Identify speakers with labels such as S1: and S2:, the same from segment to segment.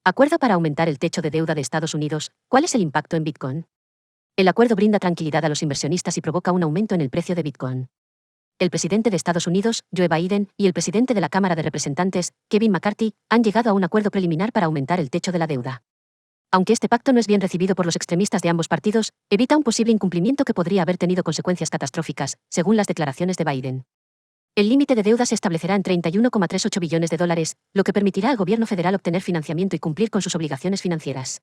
S1: Acuerdo para aumentar el techo de deuda de Estados Unidos. ¿Cuál es el impacto en Bitcoin? El acuerdo brinda tranquilidad a los inversionistas y provoca un aumento en el precio de Bitcoin. El presidente de Estados Unidos, Joe Biden, y el presidente de la Cámara de Representantes, Kevin McCarthy, han llegado a un acuerdo preliminar para aumentar el techo de la deuda. Aunque este pacto no es bien recibido por los extremistas de ambos partidos, evita un posible incumplimiento que podría haber tenido consecuencias catastróficas, según las declaraciones de Biden. El límite de deuda se establecerá en $31,38 billones, lo que permitirá al gobierno federal obtener financiamiento y cumplir con sus obligaciones financieras.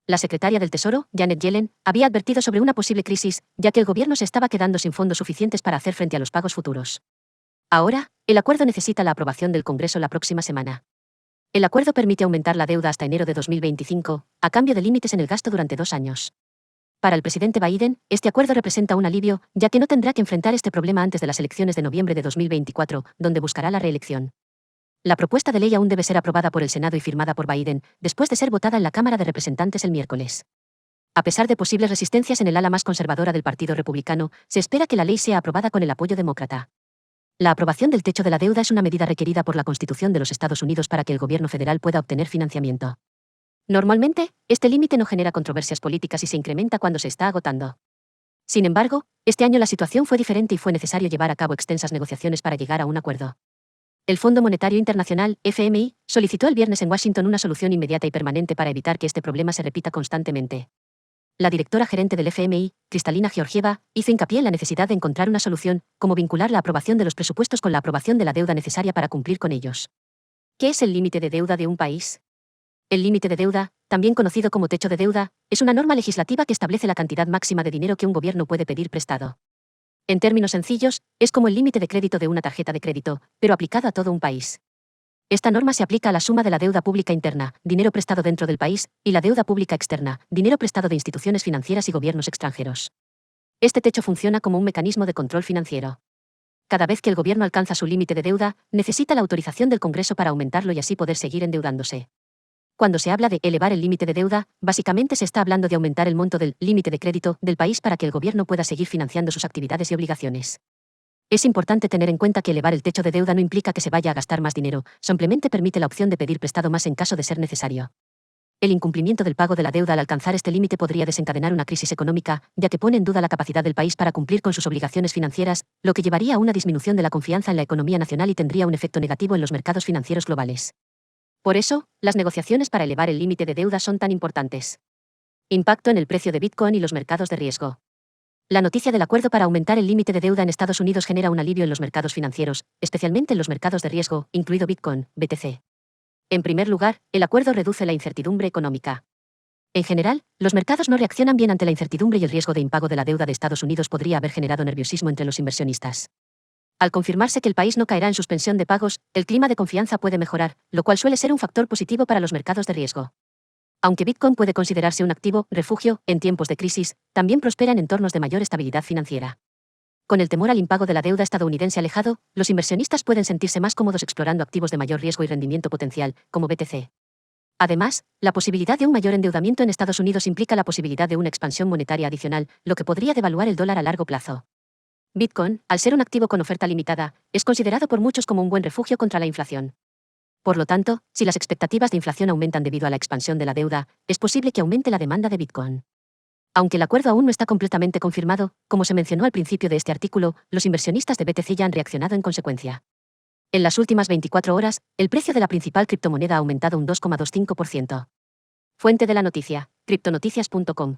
S1: La secretaria del Tesoro, Janet Yellen, había advertido sobre una posible crisis, ya que el gobierno se estaba quedando sin fondos suficientes para hacer frente a los pagos futuros. Ahora, el acuerdo necesita la aprobación del Congreso la próxima semana. El acuerdo permite aumentar la deuda hasta enero de 2025, a cambio de límites en el gasto durante 2 años. Para el presidente Biden, este acuerdo representa un alivio, ya que no tendrá que enfrentar este problema antes de las elecciones de noviembre de 2024, donde buscará la reelección. La propuesta de ley aún debe ser aprobada por el Senado y firmada por Biden, después de ser votada en la Cámara de Representantes el miércoles. A pesar de posibles resistencias en el ala más conservadora del Partido Republicano, se espera que la ley sea aprobada con el apoyo demócrata. La aprobación del techo de la deuda es una medida requerida por la Constitución de los Estados Unidos para que el gobierno federal pueda obtener financiamiento. Normalmente, este límite no genera controversias políticas y se incrementa cuando se está agotando. Sin embargo, este año la situación fue diferente y fue necesario llevar a cabo extensas negociaciones para llegar a un acuerdo. El Fondo Monetario Internacional, FMI, solicitó el viernes en Washington una solución inmediata y permanente para evitar que este problema se repita constantemente. La directora gerente del FMI, Kristalina Georgieva, hizo hincapié en la necesidad de encontrar una solución, como vincular la aprobación de los presupuestos con la aprobación de la deuda necesaria para cumplir con ellos. ¿Qué es el límite de deuda de un país? El límite de deuda, también conocido como techo de deuda, es una norma legislativa que establece la cantidad máxima de dinero que un gobierno puede pedir prestado. En términos sencillos, es como el límite de crédito de una tarjeta de crédito, pero aplicado a todo un país. Esta norma se aplica a la suma de la deuda pública interna, dinero prestado dentro del país, y la deuda pública externa, dinero prestado de instituciones financieras y gobiernos extranjeros. Este techo funciona como un mecanismo de control financiero. Cada vez que el gobierno alcanza su límite de deuda, necesita la autorización del Congreso para aumentarlo y así poder seguir endeudándose. Cuando se habla de elevar el límite de deuda, básicamente se está hablando de aumentar el monto del límite de crédito del país para que el gobierno pueda seguir financiando sus actividades y obligaciones. Es importante tener en cuenta que elevar el techo de deuda no implica que se vaya a gastar más dinero, simplemente permite la opción de pedir prestado más en caso de ser necesario. El incumplimiento del pago de la deuda al alcanzar este límite podría desencadenar una crisis económica, ya que pone en duda la capacidad del país para cumplir con sus obligaciones financieras, lo que llevaría a una disminución de la confianza en la economía nacional y tendría un efecto negativo en los mercados financieros globales. Por eso, las negociaciones para elevar el límite de deuda son tan importantes. Impacto en el precio de Bitcoin y los mercados de riesgo. La noticia del acuerdo para aumentar el límite de deuda en Estados Unidos genera un alivio en los mercados financieros, especialmente en los mercados de riesgo, incluido Bitcoin, BTC. En primer lugar, el acuerdo reduce la incertidumbre económica. En general, los mercados no reaccionan bien ante la incertidumbre y el riesgo de impago de la deuda de Estados Unidos podría haber generado nerviosismo entre los inversionistas. Al confirmarse que el país no caerá en suspensión de pagos, el clima de confianza puede mejorar, lo cual suele ser un factor positivo para los mercados de riesgo. Aunque Bitcoin puede considerarse un activo, refugio, en tiempos de crisis, también prospera en entornos de mayor estabilidad financiera. Con el temor al impago de la deuda estadounidense alejado, los inversionistas pueden sentirse más cómodos explorando activos de mayor riesgo y rendimiento potencial, como BTC. Además, la posibilidad de un mayor endeudamiento en Estados Unidos implica la posibilidad de una expansión monetaria adicional, lo que podría devaluar el dólar a largo plazo. Bitcoin, al ser un activo con oferta limitada, es considerado por muchos como un buen refugio contra la inflación. Por lo tanto, si las expectativas de inflación aumentan debido a la expansión de la deuda, es posible que aumente la demanda de Bitcoin. Aunque el acuerdo aún no está completamente confirmado, como se mencionó al principio de este artículo, los inversionistas de BTC ya han reaccionado en consecuencia. En las últimas 24 horas, el precio de la principal criptomoneda ha aumentado un 2,25%. Fuente de la noticia, criptonoticias.com.